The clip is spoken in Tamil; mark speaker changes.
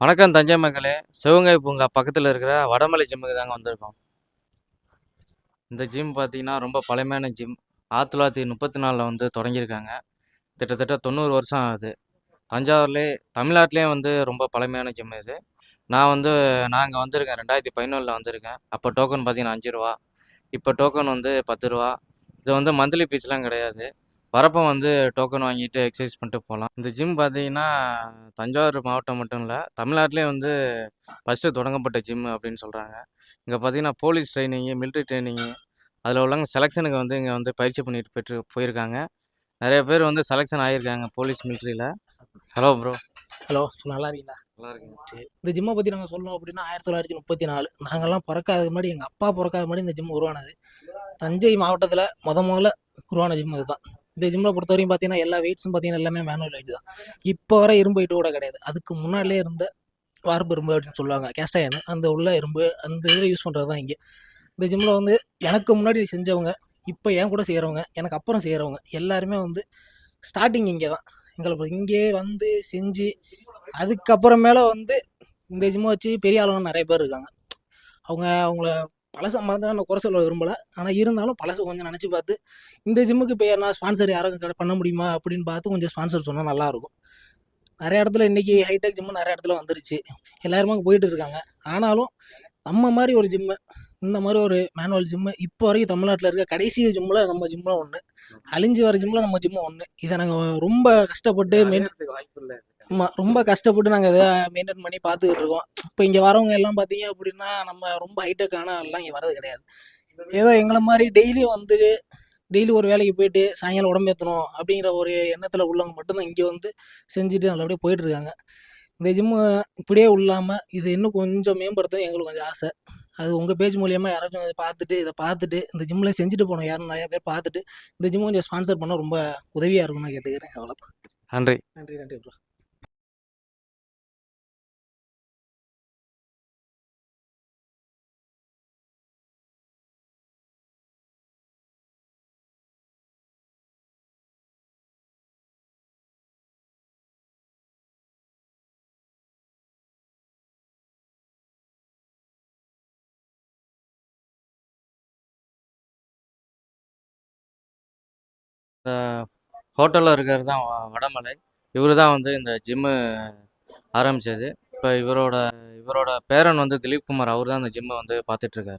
Speaker 1: வணக்கம் தஞ்சை மக்களே. சிவகங்கை பூங்கா பக்கத்தில் இருக்கிற வடமலை ஜிம்முக்கு தாங்க வந்திருக்கோம். இந்த ஜிம் பார்த்தீங்கன்னா ரொம்ப பழமையான ஜிம். 1934 வந்து தொடங்கியிருக்காங்க. கிட்டத்தட்ட 90 வருஷம் ஆகுது. தஞ்சாவூர்லேயே தமிழ்நாட்டிலேயே வந்து ரொம்ப பழமையான ஜிம் இது. நான் இங்கே வந்திருக்கேன் 2011 வந்திருக்கேன். அப்போ டோக்கன் பார்த்தீங்கன்னா ரூ. 5. இப்போ டோக்கன் வந்து ரூ. 10. இது வந்து மந்த்லி ஃபீஸ்லாம் கிடையாது. வரப்போ வந்து டோக்கன் வாங்கிட்டு எக்ஸசைஸ் பண்ணிட்டு போகலாம். இந்த ஜிம் பார்த்தீங்கன்னா தஞ்சாவூர் மாவட்டம் மட்டும் இல்லை, தமிழ்நாட்டிலே வந்து ஃபஸ்ட்டு தொடங்கப்பட்ட ஜிம் அப்படின்னு சொல்கிறாங்க. இங்கே பார்த்தீங்கன்னா போலீஸ் ட்ரைனிங்கு, மிலிட்ரி ட்ரைனிங்கு, அதில் உள்ளவங்க செலெக்ஷனுக்கு வந்து இங்கே வந்து பயிற்சி பண்ணிட்டு போயிருக்காங்க. நிறைய பேர் வந்து செலெக்ஷன் ஆகியிருக்காங்க போலீஸ் மிலிட்ரியில். Hello bro.
Speaker 2: ஹலோ, நல்லா இருக்கீங்களா?
Speaker 1: நல்லா இருக்குங்க.
Speaker 2: சரி, இந்த ஜிம்மை பற்றி நாங்கள் சொல்லணும் அப்படின்னா 1934 நாங்கள்லாம் பிறக்காத முன்னாடி, எங்கள் அப்பா பிறக்காத முன்னாடி இந்த ஜிம் உருவானது. தஞ்சை மாவட்டத்தில் முதல்ல உருவான ஜிம் இதுதான். இந்த ஜிம்மில் பொறுத்த வரைக்கும் பார்த்தீங்கன்னா எல்லா வெயிட்ஸும் பார்த்தீங்கன்னா எல்லாமே மேனுவல் வெயிட் தான். இப்போ வர இரும்பு வெயிட்டு கூட கிடையாது. அதுக்கு முன்னாடியே இருந்த வார்ப்பு இரும்பு அப்படின்னு சொல்லுவாங்க, கேஸ்டாயன், அந்த உள்ள இரும்பு அந்த இதில் யூஸ் பண்ணுறது தான் இங்கே. இந்த ஜிம்மில் வந்து எனக்கு முன்னாடி செஞ்சவங்க, இப்போ என் கூட செய்கிறவங்க, எனக்கு அப்புறம் செய்கிறவங்க எல்லாருமே வந்து ஸ்டார்டிங் இங்கே தான். எங்களை இங்கே வந்து செஞ்சு அதுக்கப்புறமேல வந்து இந்த ஜிம்மை வச்சு பெரிய ஆளுங்க நிறைய பேர் இருக்காங்க. அவங்கள பழசை மறந்து நான் குறை சொல்ல விரும்பலை. ஆனால் இருந்தாலும் பழசை கொஞ்சம் நினச்சி பார்த்து இந்த ஜிம்முக்கு இப்போ யாரா ஸ்பான்சர் யாரும் பண்ண முடியுமா அப்படின்னு பார்த்து கொஞ்சம் ஸ்பான்சர் சொன்னால் நல்லாயிருக்கும். நிறைய இடத்துல இன்றைக்கி ஹைடெக் ஜிம்மு நிறைய இடத்துல வந்துருச்சு, எல்லாருமே அங்கே போயிட்டு இருக்காங்க. ஆனாலும் நம்ம மாதிரி ஒரு ஜிம்மு, இந்த மாதிரி ஒரு மேனுவல் ஜிம்மு இப்போ வரைக்கும் தமிழ்நாட்டில் இருக்க கடைசி ஜிம்மில் நம்ம ஜிம்மில் ஒன்று, அழிஞ்சு வர ஜிம்மில் நம்ம ஜிம்மு ஒன்று. இதை நாங்கள் ரொம்ப கஷ்டப்பட்டு
Speaker 1: வாய்ப்பு இல்லை.
Speaker 2: ஆமாம், ரொம்ப கஷ்டப்பட்டு நாங்கள் இதை மெயின்டைன் பண்ணி பார்த்துக்கிட்டு இருக்கோம். இப்போ இங்கே வரவங்க எல்லாம் பார்த்தீங்க அப்படின்னா நம்ம ரொம்ப ஹைடெக்கான எல்லாம் இங்கே வரது கிடையாது. ஏதோ எங்களை மாதிரி டெய்லி ஒரு வேலைக்கு போயிட்டு சாயங்காலம் உடம்பேற்றணும் அப்படிங்கிற ஒரு எண்ணத்தில் உள்ளவங்க மட்டும்தான் இங்கே வந்து செஞ்சுட்டு நல்லபடியாக போயிட்டுருக்காங்க. இந்த ஜிம்மு இப்படியே இல்லாமல் இது இன்னும் கொஞ்சம் மேம்படுத்தணும் எங்களுக்கு கொஞ்சம் ஆசை. அது உங்கள் பேஜ் மூலியமாக யாராச்சும் இதை பார்த்துட்டு இந்த ஜிம்மில் செஞ்சுட்டு போனோம் யாரும் நிறையா பேர் பார்த்துட்டு இந்த ஜிம்மு கொஞ்சம் ஸ்பான்சர் பண்ணால் ரொம்ப உதவியாக இருக்கும்னு நான் கேட்டுக்கிறேன். அவ்வளோ.
Speaker 1: நன்றி.
Speaker 2: நன்றி நன்றி ப்ரோ.
Speaker 1: இந்த ஹோட்டலில் இருக்கிறது தான் வடமலை. இவர் தான் வந்து இந்த ஜிம்மு ஆரம்பித்தது. இப்போ இவரோட பேரன் வந்து திலீப் குமார், அவர் தான் இந்த ஜிம்மை வந்து பார்த்துட்ருக்காரு.